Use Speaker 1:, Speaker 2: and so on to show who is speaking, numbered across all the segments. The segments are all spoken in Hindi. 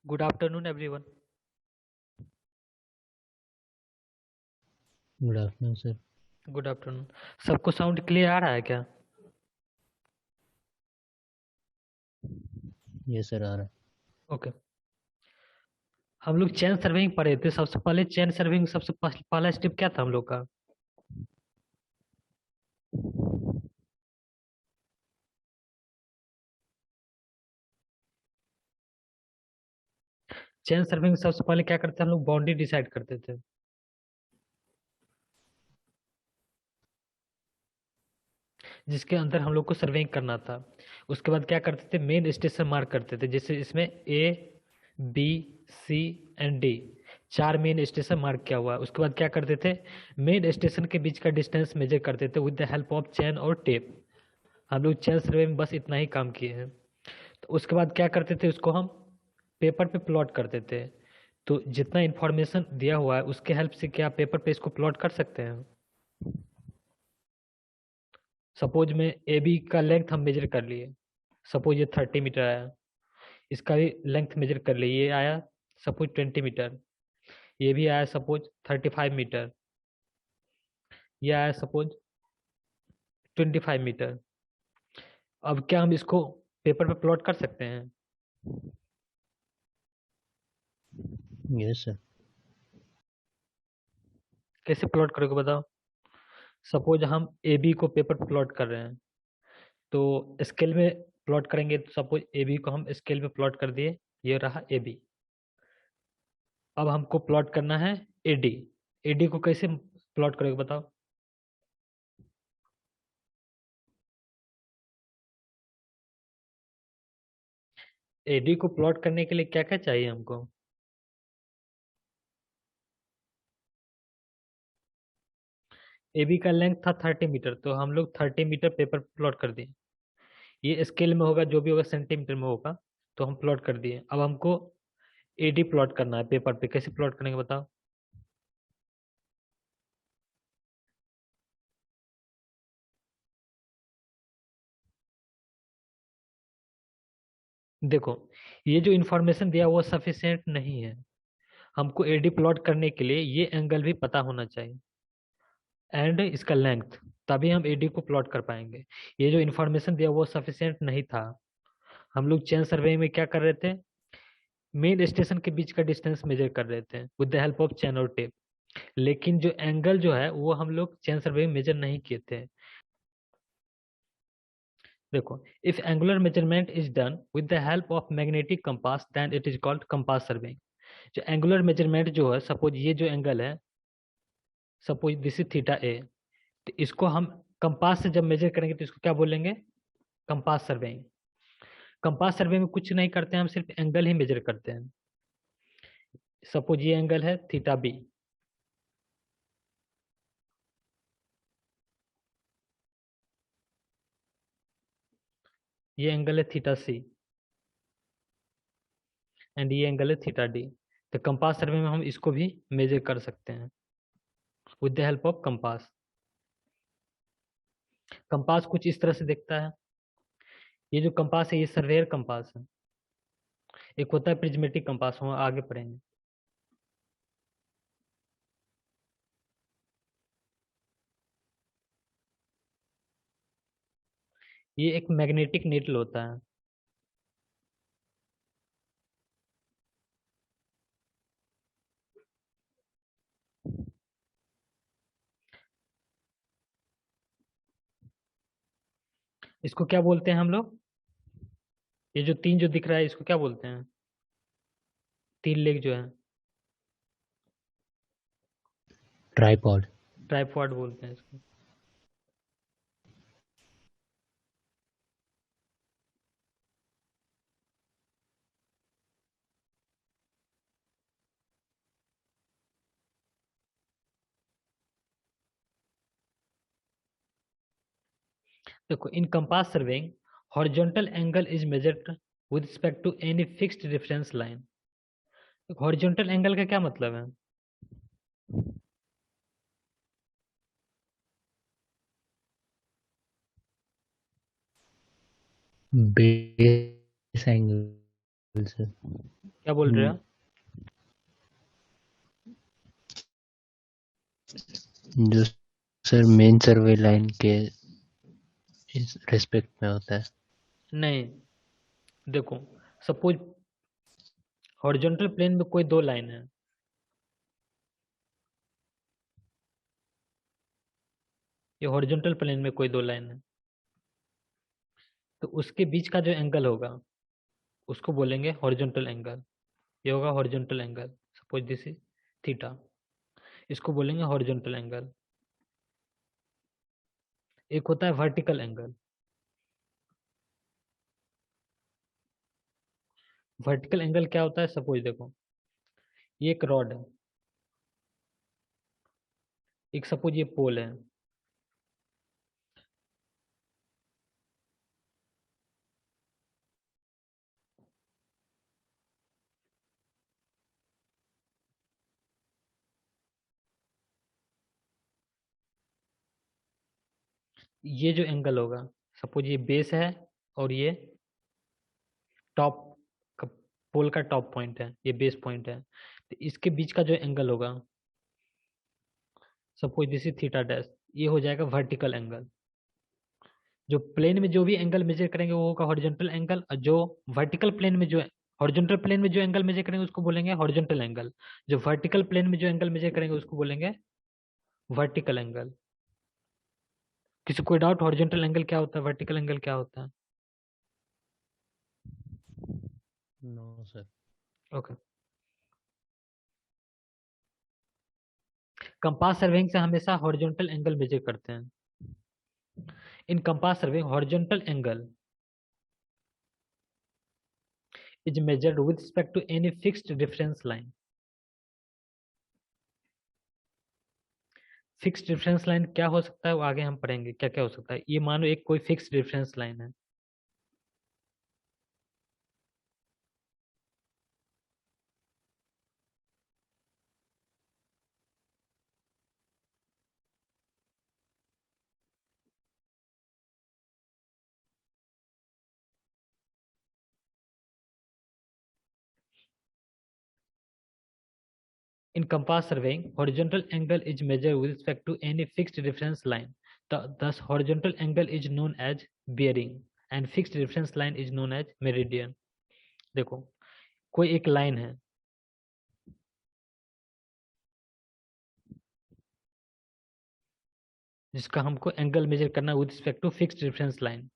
Speaker 1: Good afternoon everyone.
Speaker 2: Good afternoon sir.
Speaker 1: Good afternoon. सबको साउंड क्लियर आ रहा है क्या?
Speaker 2: ये सर आ रहा है।
Speaker 1: ओके। हम लोग चेन सर्विंग पढ़े थे। सबसे पहले चेन सर्विंग सबसे पहला स्टेप क्या था हम लोग का? चेन सर्विंग सबसे पहले क्या करते थे हम लोग? बाउंड्री डिसाइड करते थे, जिसके अंदर हम लोग को सर्विंग करना था। उसके बाद क्या करते थे? मेन स्टेशन मार्क करते थे, जैसे इसमें ए, बी, सी एंड डी, चार मेन स्टेशन मार्क किया हुआ है। उसके बाद क्या करते थे? मेन स्टेशन के बीच का डिस्टेंस मेजर करते थे with the help of chain और टेप। हम लोग चेन सर्वे में बस इतना ही काम किए हैं। तो उसके बाद क्या करते थे? उसको हम पेपर पे प्लॉट करते थे। तो जितना इंफॉर्मेशन दिया हुआ है उसके हेल्प से क्या पेपर पे इसको प्लॉट कर सकते हैं? सपोज में ए बी का लेंथ हम मेजर कर लिए। सपोज ये 30 मीटर आया, इसका भी लेंथ मेजर कर लिए, ये आया सपोज 20 मीटर, ये भी आया सपोज 35 मीटर, ये आया सपोज 25 मीटर। अब क्या हम इसको पेपर पे प्लॉट कर सकते हैं?
Speaker 2: Yes sir.
Speaker 1: कैसे प्लॉट करोगे बताओ? सपोज हम ए बी को पेपर पे प्लॉट कर रहे हैं, तो स्केल में प्लॉट करेंगे। तो सपोज ए बी को हम स्केल पे प्लॉट कर दिए, ये रहा ए बी। अब हमको प्लॉट करना है ए डी। ए डी को कैसे प्लॉट करोगे बताओ? ए डी को प्लॉट करने के लिए क्या क्या चाहिए हमको? ए बी का लेंथ था 30 मीटर, तो हम लोग 30 मीटर पेपर पे प्लॉट कर दिए। ये स्केल में होगा, जो भी होगा सेंटीमीटर में होगा, तो हम प्लॉट कर दिए। अब हमको ए डी प्लॉट करना है पेपर पे। कैसे प्लॉट करेंगे बताओ? देखो, ये जो इन्फॉर्मेशन दिया वो सफिशिएंट नहीं है। हमको एडी प्लॉट करने के लिए ये एंगल भी पता होना चाहिए एंड इसका लेंथ, तभी हम एडी को प्लॉट कर पाएंगे। ये जो इन्फॉर्मेशन दिया वो सफिशिएंट नहीं था। हम लोग चेन सर्वे में क्या कर रहे थे? मेन स्टेशन के बीच का डिस्टेंस मेजर कर रहे थे with the help of chain और टेप। लेकिन जो एंगल जो है वो हम लोग चेन सर्वे में मेजर नहीं किए थे। देखो, if angular measurement is done with the help of magnetic compass then it is called compass survey. जो एंगुलर मेजरमेंट जो है, सपोज ये जो एंगल है, सपोज दिस इज थीटा ए, तो इसको हम कंपास से जब मेजर करेंगे तो इसको क्या बोलेंगे? Compass surveying. कंपास सर्वे में कुछ नहीं करते हैं, हम सिर्फ एंगल ही मेजर करते हैं। सपोज ये एंगल है थीटा बी, ये एंगल है थीटा सी, एंड ये एंगल है थीटा डी। तो कंपास सर्वे में हम इसको भी मेजर कर सकते हैं with the help of compass. Compass कुछ इस तरह से दिखता है। ये जो कंपास है ये सर्वेयर कंपास है। एक होता है प्रिज्मेटिक कंपास, हम आगे पढ़ेंगे। ये एक मैग्नेटिक नीडल होता है। इसको क्या बोलते हैं हम लोग? ये जो तीन जो दिख रहा है इसको क्या बोलते हैं? तीन लेग जो है,
Speaker 2: ट्राइपॉड।
Speaker 1: ट्राइपॉड बोलते हैं इसको। देखो, in compass surveying horizontal angle is measured with respect to any fixed reference line. Horizontal angle का क्या मतलब है?
Speaker 2: Base angle. सर।
Speaker 1: क्या बोल रहे हो?
Speaker 2: जो सर मेन सर्वे लाइन के इस रेस्पेक्ट में होता है।
Speaker 1: नहीं, देखो, सपोज हॉरिजॉन्टल प्लेन में कोई दो लाइन है, ये हॉरिजॉन्टल प्लेन में कोई दो लाइन है, तो उसके बीच का जो एंगल होगा उसको बोलेंगे हॉरिजॉन्टल एंगल। ये होगा horizontal angle, suppose this is theta, इसको बोलेंगे हॉरिजॉन्टल एंगल। एक होता है वर्टिकल एंगल। वर्टिकल एंगल क्या होता है? सपोज देखो, ये एक रॉड है, एक सपोज ये पोल है, ये जो एंगल होगा, सपोज ये बेस है और ये टॉप का, पोल का टॉप पॉइंट है, ये बेस पॉइंट है, तो इसके बीच का जो एंगल होगा, suppose this is theta dash, ये हो जाएगा वर्टिकल एंगल। जो प्लेन में जो भी एंगल मेजर करेंगे वो होगा हॉरिजॉन्टल एंगल, और जो वर्टिकल प्लेन में जो हॉरिजॉन्टल प्लेन में जो एंगल मेजर करेंगे उसको बोलेंगे हॉरिजॉन्टल एंगल। जो वर्टिकल प्लेन में जो एंगल मेजर करेंगे उसको बोलेंगे वर्टिकल एंगल। किसी कोई डाउट हॉरिजॉन्टल एंगल क्या होता है, वर्टिकल एंगल क्या होता है?
Speaker 2: No sir.
Speaker 1: Okay. Compass surveying से हमेशा हॉरिजॉन्टल एंगल मेजर करते हैं। In compass surveying horizontal angle is measured with respect to any fixed reference line. Fixed reference line क्या हो सकता है वो आगे हम पढ़ेंगे क्या क्या हो सकता है। ये मानो एक कोई फिक्स्ड रेफरेंस लाइन है। In compass surveying, horizontal angle is measured with respect to any fixed reference line. Thus, horizontal angle is known as bearing and fixed reference line is known as meridian. देखो, कोई एक लाइन है, जिसका हमको एंगल मेजर करना with respect to fixed reference line.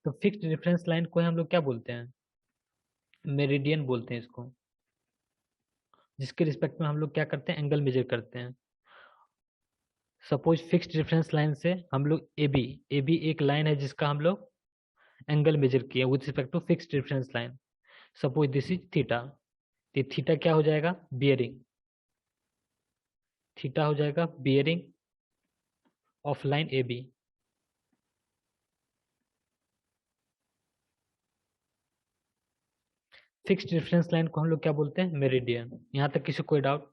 Speaker 1: तो फिक्स्ड रेफरेंस लाइन को हम लोग क्या बोलते हैं? मेरिडियन बोलते हैं इसको, जिसके रिस्पेक्ट में हम लोग क्या करते हैं? एंगल मेजर करते हैं। सपोज फिक्स्ड रेफरेंस लाइन से हम लोग ए बी एक लाइन है जिसका हम लोग एंगल मेजर किए with respect to fixed reference line. Suppose this is theta, तो थीटा क्या हो जाएगा? बियरिंग। थीटा हो जाएगा bearing of line A B. Fixed reference line को हम लोग क्या बोलते हैं? मेरिडियन। यहाँ तक किसी कोई डाउट?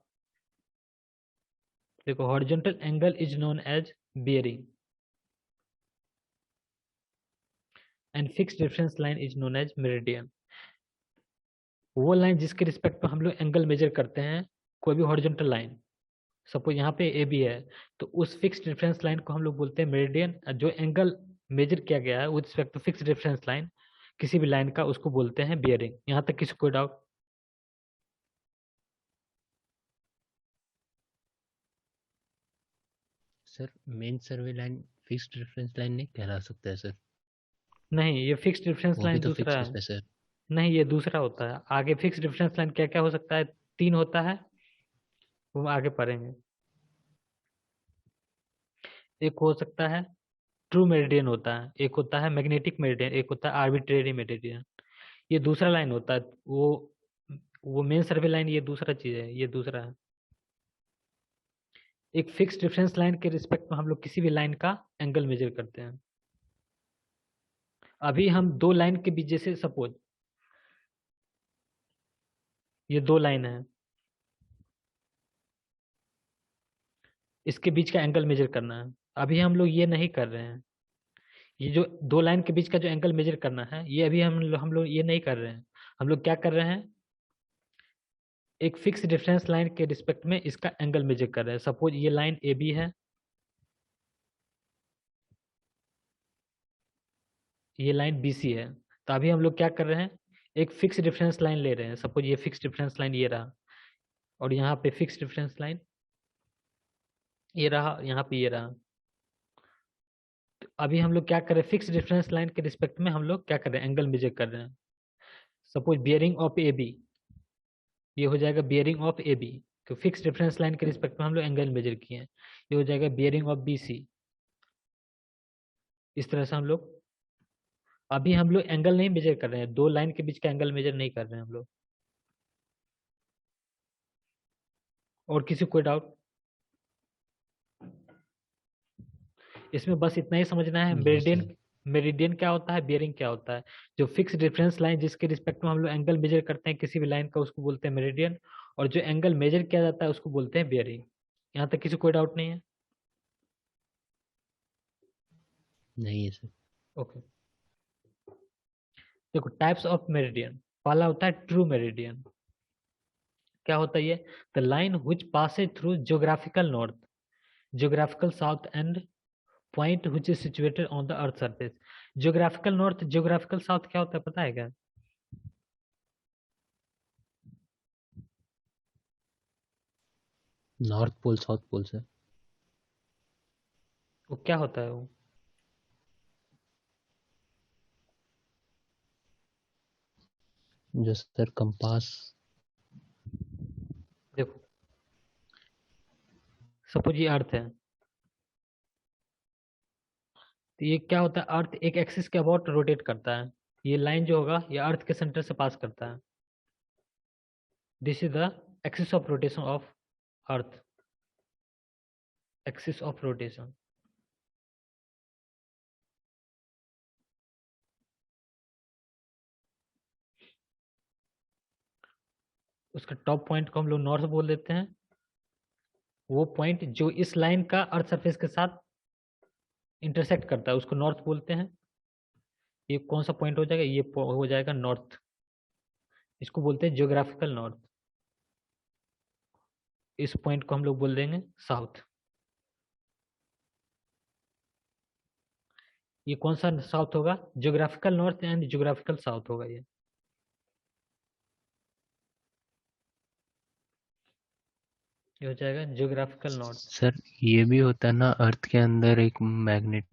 Speaker 1: देखो, horizontal angle is known as bearing and fixed reference line is known as meridian. वो लाइन जिसके रिस्पेक्ट पर हम लोग एंगल मेजर करते हैं, कोई भी हॉरिजॉन्टल लाइन, सपोज यहाँ पे ए बी है, तो उस फिक्स्ड रेफरेंस लाइन को हम लोग बोलते हैं मेरिडियन। जो एंगल मेजर किया गया है with respect to fixed reference line किसी भी लाइन का, उसको बोलते हैं बियरिंग। यहाँ तक किसी कोई डाउट?
Speaker 2: सर मेन सर्वे लाइन फिक्स्ड रेफरेंस लाइन नहीं कहला सकता है सर।
Speaker 1: नहीं, ये फिक्स्ड रेफरेंस
Speaker 2: वो भी
Speaker 1: लाइन
Speaker 2: तो
Speaker 1: दूसरा
Speaker 2: फिक्स्ड
Speaker 1: है।
Speaker 2: है सर।
Speaker 1: नहीं, ये दूसरा होता है। आगे फिक्स्ड रेफरेंस लाइन क्या क्या हो सकता है? तीन होता है, वो आगे पढ़ेंगे। एक हो सकता है ट्रू मेरिडियन होता है, एक होता है मैग्नेटिक मेरिडियन, एक होता है आर्बिट्रेरी मेरिडियन। ये दूसरा लाइन होता है। वो मेन सर्वे लाइन ये दूसरा चीज है, ये दूसरा है। एक फिक्स्ड रेफरेंस लाइन के रिस्पेक्ट में हम लोग किसी भी लाइन का एंगल मेजर करते हैं। अभी हम दो लाइन के बीच, जैसे सपोज ये दो लाइन है, इसके बीच का एंगल मेजर करना है। अभी हम लोग ये नहीं कर रहे हैं। ये जो दो लाइन के बीच का जो एंगल मेजर करना है, ये अभी हम लोग ये नहीं कर रहे हैं। हम लोग क्या कर रहे हैं, एक फिक्स डिफरेंस लाइन के रिस्पेक्ट में इसका एंगल मेजर कर रहे हैं। सपोज ये लाइन ए बी है, ये लाइन बी सी है। तो अभी हम लोग क्या कर रहे हैं, एक फिक्स डिफरेंस लाइन ले रहे हैं। सपोज ये फिक्स डिफरेंस लाइन ये रहा, और यहाँ पे फिक्स डिफरेंस लाइन ये रहा, यहाँ पे ये रहा। तो अभी हम लोग क्या कर रहे हैं, फिक्स डिफरेंस लाइन के रिस्पेक्ट में हम लोग क्या कर रहे हैं, एंगल मेजर कर रहे हैं। Suppose bearing of A B, ये हो जाएगा बियरिंग ऑफ ए बी। तो फिक्स डिफरेंस लाइन के रिस्पेक्ट में हम लोग एंगल मेजर किए हैं, ये हो जाएगा बियरिंग ऑफ बी सी। इस तरह से हम लोग, अभी हम लोग एंगल नहीं मेजर कर रहे हैं, दो लाइन के बीच का एंगल मेजर नहीं कर रहे हैं हम लोग। और किसी कोई डाउट इसमें? बस इतना ही समझना है,
Speaker 2: जी
Speaker 1: मेरिडियन,
Speaker 2: सर।
Speaker 1: मेरिडियन क्या होता है, बियरिंग क्या होता है। जो फिक्स डिफरेंस लाइन जिसके रिस्पेक्ट में हम लोग एंगल मेजर करते हैं किसी भी लाइन का, उसको बोलते हैं मेरिडियन। और जो एंगल मेजर किया जाता है उसको बोलते हैं बियरिंग। यहाँ तक किसी कोई डाउट नहीं है?
Speaker 2: नहीं है सर।
Speaker 1: ओके, देखो टाइप्स ऑफ मेरिडियन। पहला होता है ट्रू मेरिडियन। क्या होता है ये? The line which passes through geographical north, geographical south and point which is situated on the earth surface. Geographical north, geographical south क्या होता है पता है क्या?
Speaker 2: North pole south pole sir.
Speaker 1: वो क्या होता है वो?
Speaker 2: जो सर कंपास।
Speaker 1: देखो सपोज ये अर्थ है, तो ये क्या होता है, अर्थ एक एक्सिस के अबाउट रोटेट करता है। ये लाइन जो होगा ये अर्थ के सेंटर से पास करता है। This is the axis of rotation of earth, axis of rotation. उसका टॉप पॉइंट को हम लोग नॉर्थ बोल देते हैं। वो पॉइंट जो इस लाइन का अर्थ सरफेस के साथ इंटरसेक्ट करता है उसको नॉर्थ बोलते हैं। ये कौन सा पॉइंट हो जाएगा, ये हो जाएगा नॉर्थ। इसको बोलते हैं ज्योग्राफिकल नॉर्थ। इस पॉइंट को हम लोग बोल देंगे साउथ। ये कौन सा साउथ होगा, geographical north and geographical south होगा ये हो जाएगा ज्योग्राफिकल नॉर्थ।
Speaker 2: सर ये भी होता है ना, अर्थ के अंदर एक मैग्नेट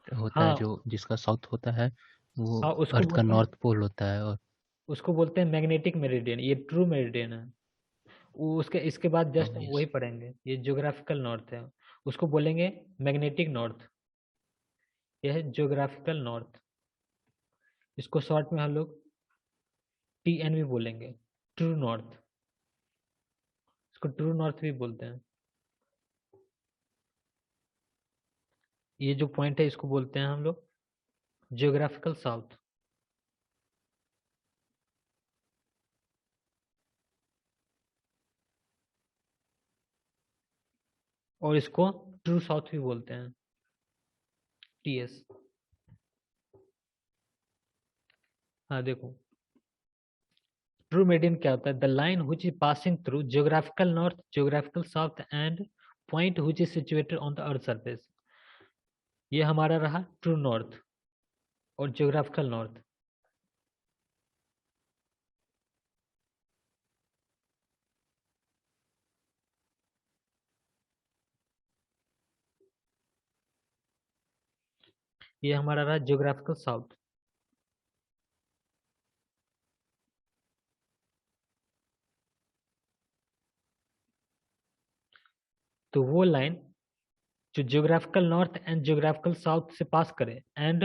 Speaker 2: होता है
Speaker 1: हाँ
Speaker 2: जो जिसका साउथ होता है, वो
Speaker 1: हाँ, उसको
Speaker 2: अर्थ का
Speaker 1: बोलते हैं,
Speaker 2: नॉर्थ पोल होता है। और
Speaker 1: उसको बोलते हैं मैग्नेटिक मेरिडियन। ये ट्रू मेरिडियन है। वो उसके इसके बाद जस्ट हम
Speaker 2: यस।
Speaker 1: वही पढ़ेंगे, ये ज्योग्राफिकल नॉर्थ है, उसको बोलेंगे मैग्नेटिक नॉर्थ। यह है ज्योग्राफिकल नॉर्थ। इसको शॉर्ट में हम लोग टी एन भी बोलेंगे, ट्रू नॉर्थ। इसको ट्रू नॉर्थ भी बोलते हैं। ये जो पॉइंट है इसको बोलते हैं हम लोग ज्योग्राफिकल साउथ। और इसको ट्रू साउथ भी बोलते हैं, टी एस। हाँ देखो, ट्रू मेरिडियन क्या होता है, the line which is passing through geographical north, geographical south and point which is situated on the earth surface. ये हमारा रहा ट्रू नॉर्थ और ज्योग्राफिकल नॉर्थ। ये हमारा रहा ज्योग्राफिकल साउथ। तो वो लाइन जो geographical north and geographical south से पास करे and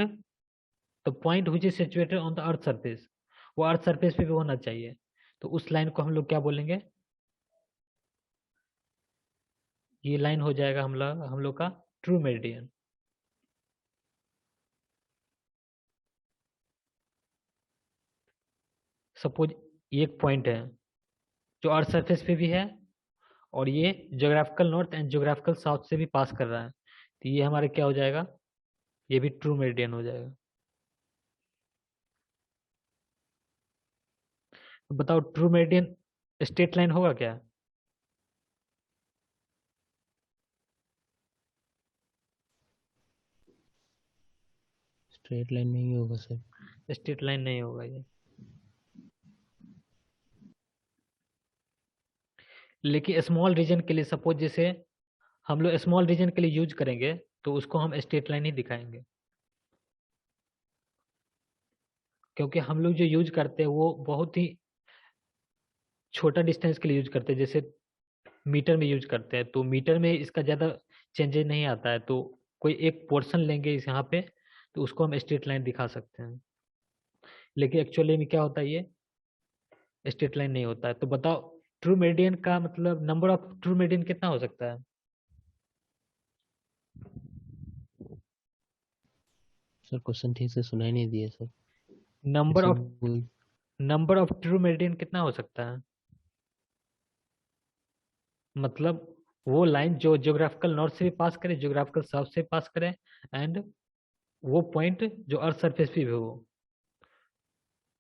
Speaker 1: the point which is situated on the earth surface, वो अर्थ सरफेस पे भी होना चाहिए। तो उस लाइन को हम लोग क्या बोलेंगे, ये लाइन हो जाएगा हम लोग का ट्रू मेरिडियन। सपोज ये एक पॉइंट है जो अर्थ सरफेस पे भी है, और ये geographical north and geographical south से भी पास कर रहा है, तो ये हमारा क्या हो जाएगा, ये भी ट्रू मेरिडियन हो जाएगा। तो बताओ ट्रू मेरिडियन स्ट्रेट लाइन होगा क्या?
Speaker 2: स्ट्रेट लाइन नहीं होगा सर।
Speaker 1: स्ट्रेट लाइन नहीं होगा ये। लेकिन स्मॉल रीजन के लिए सपोज जैसे हम लोग स्मॉल रीजन के लिए यूज करेंगे तो उसको हम स्ट्रेट लाइन ही दिखाएंगे, क्योंकि हम लोग जो यूज करते हैं वो बहुत ही छोटा डिस्टेंस के लिए यूज करते हैं। जैसे मीटर में यूज करते हैं तो मीटर में इसका ज़्यादा चेंजेस नहीं आता है, तो कोई एक पोर्शन लेंगे इस यहाँ पे तो उसको हम स्ट्रेट लाइन दिखा सकते हैं। लेकिन एक्चुअली में क्या होता है, ये स्ट्रेट लाइन नहीं होता है। तो बताओ ट्रू मेरिडियन का मतलब नंबर ऑफ ट्रू मेरिडियन कितना हो सकता है?
Speaker 2: सर क्वेश्चन ठीक से सुनाई नहीं दिया सर, फिर
Speaker 1: नंबर
Speaker 2: से
Speaker 1: ऑफ
Speaker 2: बोल।
Speaker 1: नंबर ऑफ ट्रू मेरिडियन कितना हो सकता है? मतलब वो लाइन जो ज्योग्राफिकल नॉर्थ से भी पास करे, ज्योग्राफिकल साउथ से पास करे, एंड वो पॉइंट जो अर्थ सरफेस पे भी हो।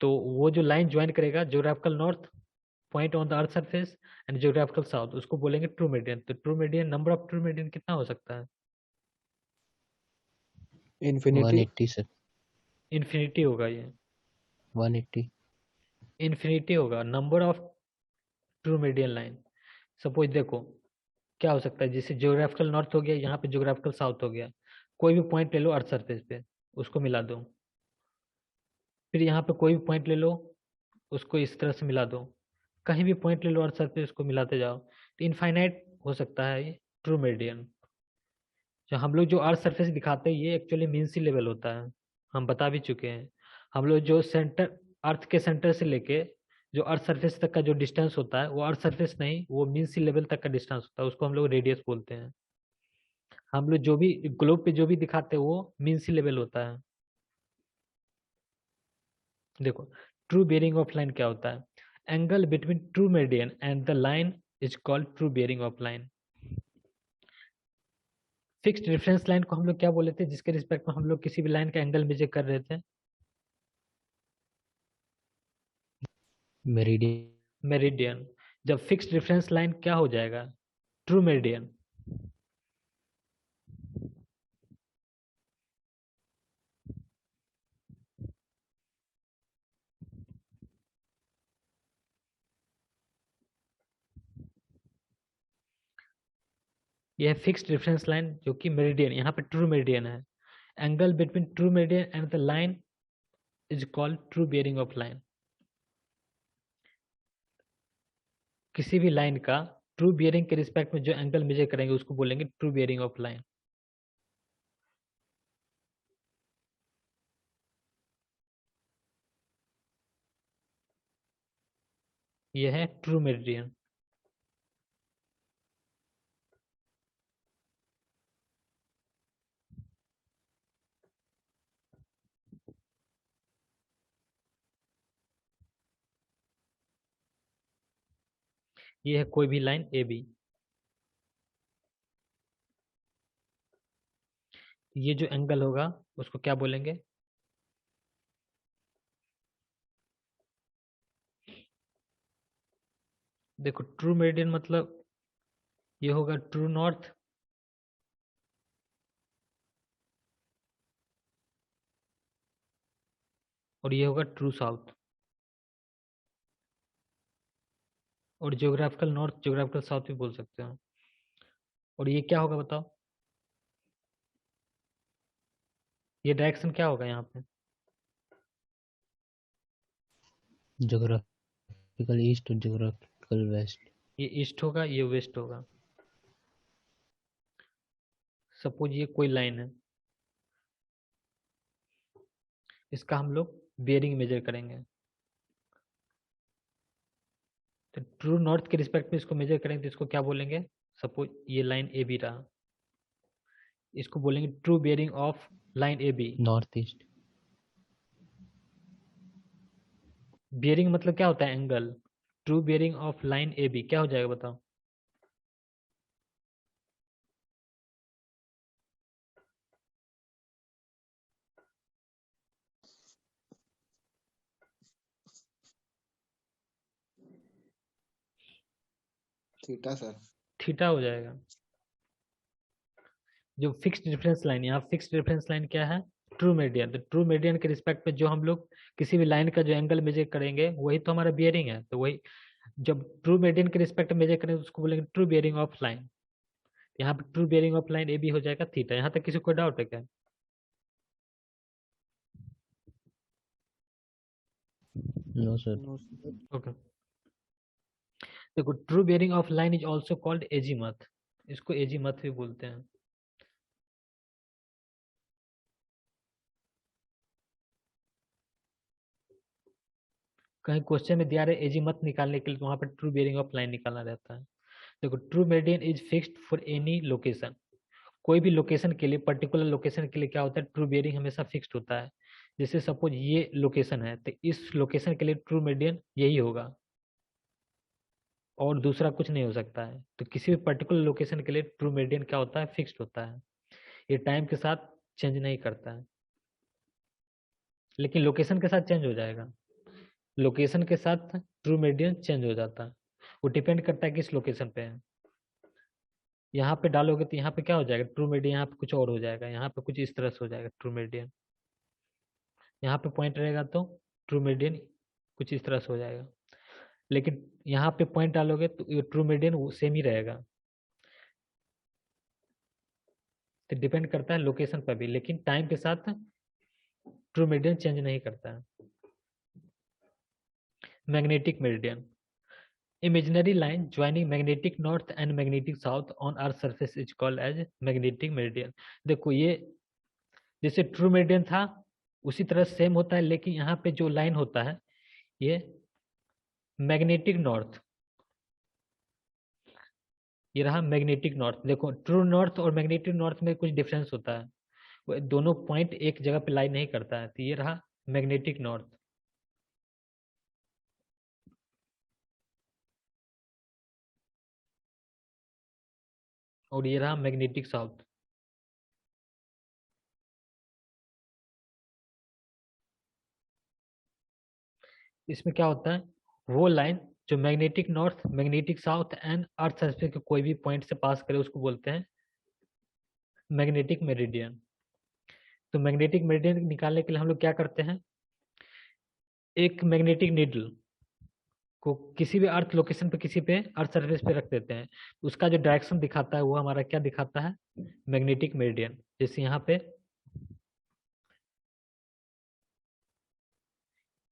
Speaker 1: तो वो जो लाइन ज्वाइन करेगा geographical north point on the earth surface and geographical south, उसको बोलेंगे ट्रू मेरिडियन। तो true meridian number of true meridian कितना हो सकता है?
Speaker 3: इन्फिनिटी।
Speaker 2: 180 सर।
Speaker 1: इन्फिनिटी होगा ये।
Speaker 2: 180।
Speaker 1: इन्फिनिटी होगा number of true meridian line. Suppose देखो क्या हो सकता है, जैसे ज्योग्राफिकल नॉर्थ हो गया, यहाँ पे ज्योग्राफिकल साउथ हो गया। कोई भी पॉइंट ले लो अर्थ सरफेस पे, उसको मिला दो। फिर यहाँ पे कोई भी पॉइंट ले लो, उसको इस तरह से मिला दो। कहीं भी पॉइंट ले लो अर्थ सरफेस, उसको मिलाते जाओ, तो इनफाइनाइट हो सकता है ये ट्रू मेरिडियन। जो हम लोग जो अर्थ सरफेस दिखाते हैं ये एक्चुअली मीन सी लेवल होता है, हम बता भी चुके हैं। हम लोग जो सेंटर अर्थ के सेंटर से लेके जो अर्थ सरफेस तक का जो डिस्टेंस होता है वो अर्थ सरफेस नहीं, वो मीन सी लेवल तक का डिस्टेंस होता है, उसको हम लोग रेडियस बोलते हैं। हम लोग जो भी ग्लोब पे जो भी दिखाते हैं वो मीन सी लेवल होता है। देखो ट्रू बेयरिंग ऑफ लाइन क्या होता है? Angle between true meridian and the line is called true bearing of line. Fixed reference line को हम लोग क्या बोले थे, जिसके रिस्पेक्ट में हम लोग किसी भी लाइन का एंगल मेजर कर रहे थे?
Speaker 2: मेरिडियन।
Speaker 1: मेरिडियन। जब फिक्स्ड रेफरेंस लाइन क्या हो जाएगा? True meridian. यह फिक्स्ड रेफरेंस लाइन जो कि मेरिडियन, यहाँ पे ट्रू मेरिडियन है। Angle between true meridian and the line is called true bearing of line. किसी भी लाइन का ट्रू बियरिंग के रिस्पेक्ट में जो एंगल मेजर करेंगे उसको बोलेंगे ट्रू बियरिंग ऑफ लाइन। यह है ट्रू मेरिडियन। यह है कोई भी लाइन ए बी। ये जो एंगल होगा उसको क्या बोलेंगे? देखो ट्रू मेरिडियन मतलब ये होगा ट्रू नॉर्थ, और ये होगा ट्रू साउथ। और जियोग्राफिकल नॉर्थ जियोग्राफिकल साउथ भी बोल सकते हो। और ये क्या होगा बताओ, ये डायरेक्शन क्या होगा यहाँ पे?
Speaker 2: ज्योग्राफिकल ईस्ट और ज्योग्राफिकल वेस्ट।
Speaker 1: ये ईस्ट होगा, ये वेस्ट होगा। सपोज ये कोई लाइन है, इसका हम लोग बियरिंग मेजर करेंगे। तो ट्रू नॉर्थ के रिस्पेक्ट में इसको मेजर करेंगे तो इसको क्या बोलेंगे? सपोज ये लाइन ए बी रहा, इसको बोलेंगे true bearing of line A B.
Speaker 2: North east.
Speaker 1: Bearing मतलब क्या होता है? Angle. True bearing of line A B क्या हो जाएगा बताओ?
Speaker 3: Theta sir.
Speaker 1: थीटा हो जाएगा। जो फिक्स्ड रेफरेंस लाइन, यहाँ फिक्स्ड रेफरेंस लाइन क्या है? True median. तो ट्रू मेडियन के रिस्पेक्ट में जो हम लोग किसी भी लाइन का जो एंगल मेजर करेंगे वही तो हमारा बियरिंग है। तो वही जब ट्रू मेडियन के रिस्पेक्ट में मेजर करेंगे तो उसको बोलेंगे ट्रू बियरिंग ऑफ लाइन। यहाँ पे true bearing of line A B हो जाएगा थीटा। यहाँ तक किसी को डाउट है क्या?
Speaker 2: No sir.
Speaker 3: No sir.
Speaker 1: Okay. देखो, true bearing of line is also called azimuth. इसको एजीमथ भी बोलते हैं। कहीं क्वेश्चन में दिया रहे एजीमथ निकालने के लिए तो वहां पर ट्रू बियरिंग ऑफ लाइन निकालना रहता है। देखो, true median is fixed for any location. कोई भी लोकेशन के लिए, पर्टिकुलर लोकेशन के लिए क्या होता है? ट्रू बियरिंग हमेशा फिक्स्ड होता है। जैसे सपोज ये लोकेशन है तो इस लोकेशन के लिए ट्रू मेडियन यही होगा और दूसरा कुछ नहीं हो सकता है। तो किसी भी पर्टिकुलर लोकेशन के लिए ट्रू मेडियन क्या होता है? फिक्स्ड होता है। ये टाइम के साथ चेंज नहीं करता है, लेकिन लोकेशन के साथ चेंज हो जाएगा। लोकेशन के साथ ट्रू मेडियन चेंज हो जाता है। वो डिपेंड करता है किस लोकेशन पे है। यहाँ पे डालोगे तो यहाँ पे क्या हो जाएगा? ट्रू मेडियन यहाँ पे कुछ और हो जाएगा, यहाँ पे कुछ इस तरह से हो जाएगा ट्रू मेडियन। यहाँ पे पॉइंट रहेगा तो ट्रू मेडियन कुछ इस तरह से हो जाएगा। लेकिन यहाँ पे पॉइंट डालोगे तो ट्रू मेडियन वो सेम ही रहेगा। तो डिपेंड करता है लोकेशन पर भी, लेकिन टाइम के साथ ट्रू मेरिडियन चेंज नहीं करता है। Magnetic meridian, imaginary line joining magnetic north and magnetic south on earth surface is called as magnetic meridian। देखो ये जैसे ट्रू मेरिडियन था उसी तरह सेम होता है, लेकिन यहाँ पे जो लाइन होता है ये मैग्नेटिक नॉर्थ, ये रहा मैग्नेटिक नॉर्थ। देखो, ट्रू नॉर्थ और मैग्नेटिक नॉर्थ में कुछ डिफरेंस होता है, वो दोनों पॉइंट एक जगह पे लाई नहीं करता है। तो ये रहा मैग्नेटिक नॉर्थ और ये रहा मैग्नेटिक साउथ। इसमें क्या होता है? वो लाइन जो magnetic north, magnetic south and earth surface के कोई भी पॉइंट से पास करे उसको बोलते हैं मैग्नेटिक मेरिडियन। तो मैग्नेटिक मेरिडियन निकालने के लिए हम लोग क्या करते हैं? एक मैग्नेटिक नीडल को किसी भी अर्थ लोकेशन पे, किसी पे अर्थ सरफेस पे रख देते हैं। उसका जो डायरेक्शन दिखाता है वो हमारा क्या दिखाता है? Magnetic meridian. जैसे यहाँ पे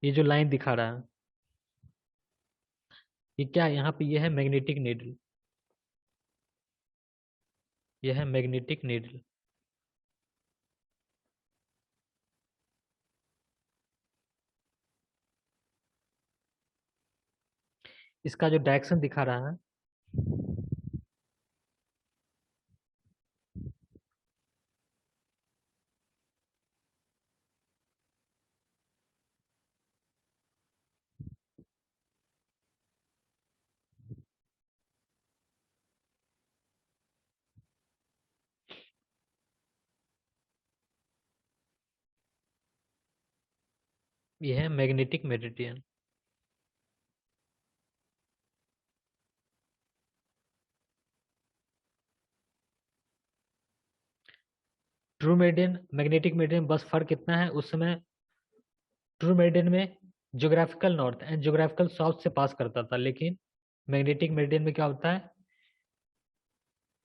Speaker 1: ये जो लाइन दिखा रहा है ये क्या है? यहाँ पे ये है मैग्नेटिक नीडल, ये है मैग्नेटिक नीडल। इसका जो डायरेक्शन दिखा रहा है ये है magnetic meridian. True meridian, magnetic meridian बस फर्क इतना है, उस समय ट्रू मेरिडियन में geographical north and geographical south से पास करता था, लेकिन मैग्नेटिक मेरिडियन में क्या होता है?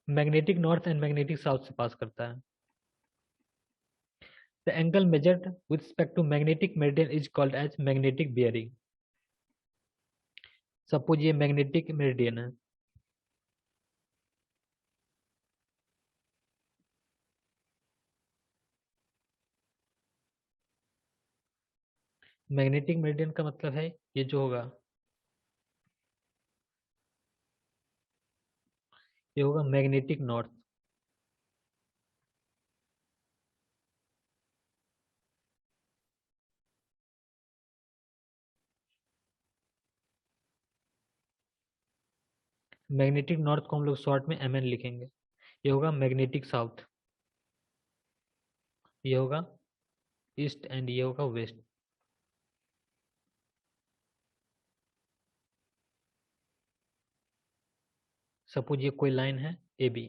Speaker 1: Magnetic north and magnetic south से पास करता है। The angle measured with respect to magnetic meridian is called as magnetic bearing. Suppose ये मैग्नेटिक मेरिडियन है, मैग्नेटिक मेरिडियन का मतलब है ये जो होगा ये होगा मैग्नेटिक नॉर्थ। मैग्नेटिक नॉर्थ को हम लोग शॉर्ट में MN लिखेंगे। ये होगा मैग्नेटिक साउथ, ये होगा ईस्ट एंड ये होगा वेस्ट। सपोज ये कोई लाइन है ए बी,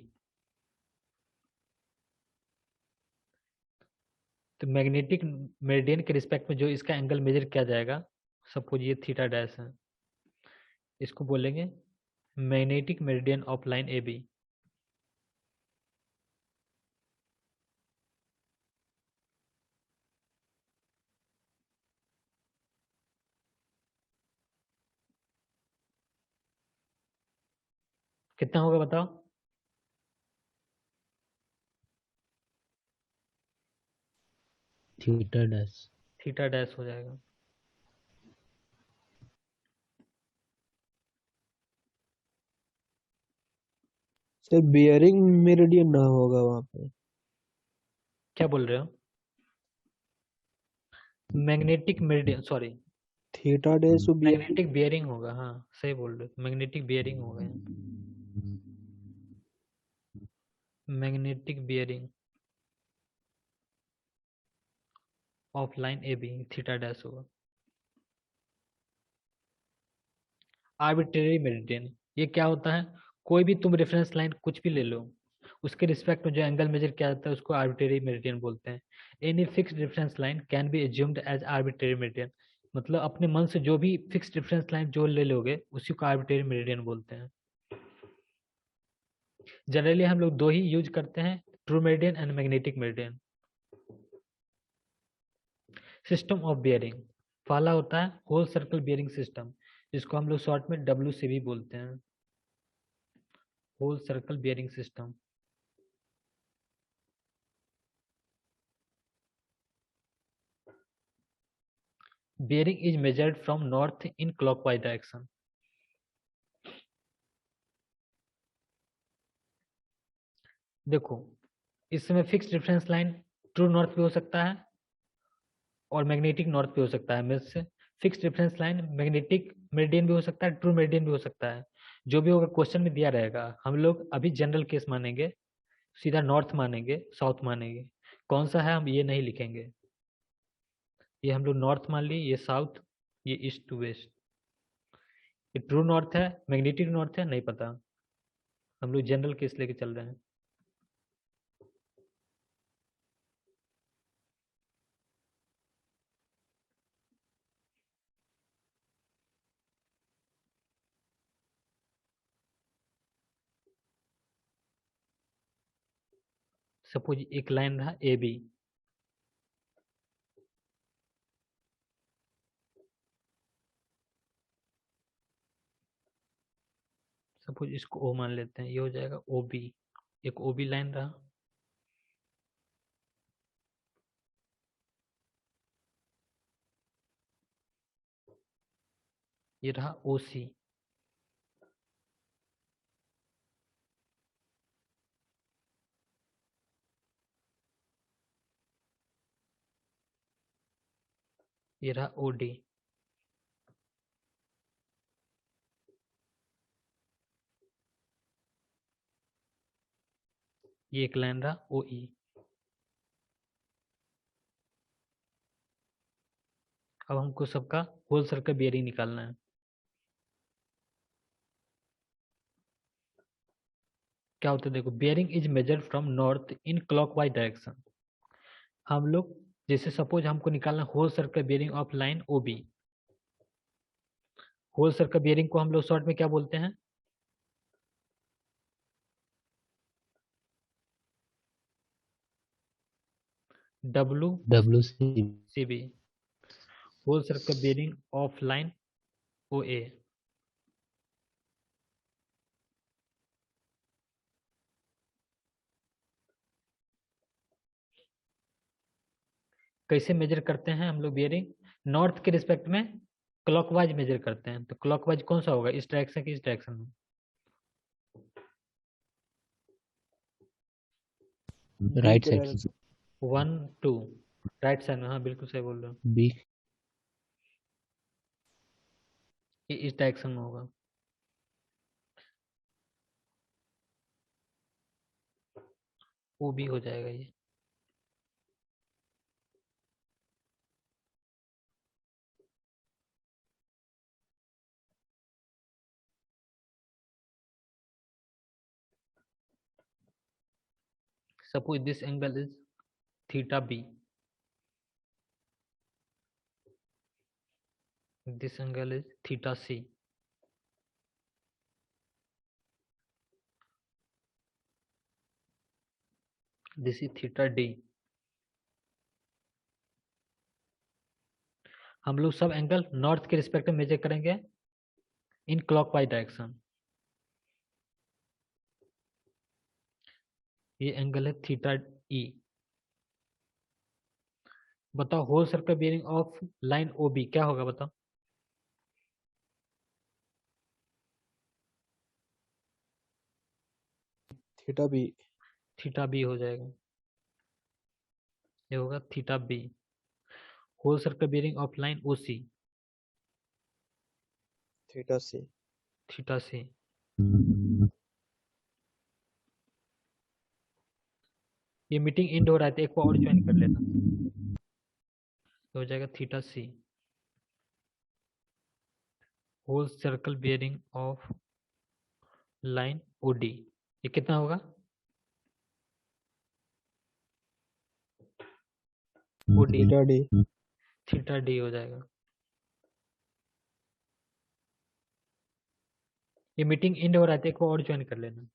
Speaker 1: तो मैग्नेटिक मेरिडियन के रिस्पेक्ट में जो इसका एंगल मेजर किया जाएगा, सपोज ये थीटा डैश है, इसको बोलेंगे magnetic meridian of line A B. कितना होगा बताओ?
Speaker 2: Theta dash.
Speaker 1: थीटा डैश हो जाएगा।
Speaker 3: सर बियरिंग मेरिडियन ना होगा वहां पे?
Speaker 1: क्या बोल रहे हो? Magnetic meridian, sorry,
Speaker 3: theta dash और बियरिंग।
Speaker 1: मैग्नेटिक बियरिंग होगा। हाँ सही बोल रहे हो, मैग्नेटिक बियरिंग होगा यहाँ। Magnetic bearing of line A B theta dash होगा। आर्बिट्रेरी मेरिडियन, ये क्या होता है? कोई भी तुम रेफरेंस लाइन कुछ भी ले लो, उसके रिस्पेक्ट में जो एंगल मेजर किया जाता है उसको आर्बिट्रेरी मेरिडियन बोलते हैं। Any fixed reference line can be assumed as arbitrary meridian, मतलब अपने मन से जो भी फिक्स्ड रेफरेंस लाइन जो ले लोगे उसी को आर्बिट्रेरी मेरिडियन बोलते हैं। जनरली हम लोग दो ही यूज करते हैं, true meridian and magnetic meridian. System of bearing, पहला होता है होल सर्कल बियरिंग सिस्टम, जिसको हम लोग शॉर्ट में डब्ल्यू से भी बोलते हैं, whole circle bearing system. Bearing is measured from north in clockwise direction. देखो, इस समय fixed reference line true north पे हो सकता है और मैग्नेटिक नॉर्थ पे हो सकता है। में से fixed reference line magnetic meridian भी हो सकता है, ट्रू मेरिडियन भी हो सकता है। जो भी होगा क्वेश्चन में दिया रहेगा। हम लोग अभी जनरल केस मानेंगे, सीधा नॉर्थ मानेंगे, साउथ मानेंगे। कौन सा है हम ये नहीं लिखेंगे। ये हम लोग नॉर्थ मान लिए, ये साउथ, ये ईस्ट टू वेस्ट। ये ट्रू नॉर्थ है, मैग्नेटिक नॉर्थ है, नहीं पता। हम लोग जनरल केस लेके चल रहे हैं। सपोज एक लाइन रहा ए बी, सपोज इसको ओ मान लेते हैं, ये हो जाएगा ओ बी। एक ओ बी लाइन रहा, ये रहा ओ सी। ये रहा ओ डी। ये एक लाइन रहा ओ ई। अब हमको सबका होल सर्कल बियरिंग निकालना है। क्या होता है देखो, bearing is measured from north in clockwise direction. हम लोग जैसे सपोज हमको निकालना whole circle bearing of line O B. Whole circle bearing को हम लोग शॉर्ट में क्या बोलते हैं? W
Speaker 2: W C.
Speaker 1: C B, whole circle bearing of line O A. कैसे मेजर करते हैं हम लोग बियरिंग? नॉर्थ के रिस्पेक्ट में क्लॉकवाइज मेजर करते हैं। तो क्लॉकवाइज कौन सा होगा, इस डायरेक्शन की इस डायरेक्शन में?
Speaker 2: राइट साइड से।
Speaker 1: 1 2 राइट साइड में, हाँ बिल्कुल सही बोल रहे हो।
Speaker 2: बी।
Speaker 1: ये इस डायरेक्शन में होगा। वो भी हो जाएगा ये। Suppose this angle is theta B, this angle is theta c, this is theta d। हम लोग सब एंगल नॉर्थ के रिस्पेक्ट में मेजर करेंगे इन क्लॉकवाइज डायरेक्शन। ये एंगल है थीटा ई। बताओ whole circle bearing of line O B क्या होगा, बताओ।
Speaker 3: Theta B.
Speaker 1: थीटा बी हो जाएगा, ये होगा theta B. Whole circle bearing of line O C,
Speaker 3: theta C.
Speaker 1: Theta C. ये मीटिंग एंड हो रहा है तो एक को और ज्वाइन कर लेना, तो हो जाएगा theta C. Whole circle bearing of line O D, ये कितना होगा, O D,
Speaker 3: theta D.
Speaker 1: Theta D हो जाएगा। ये मीटिंग एंड हो रहा है तो एक को और ज्वाइन कर लेना।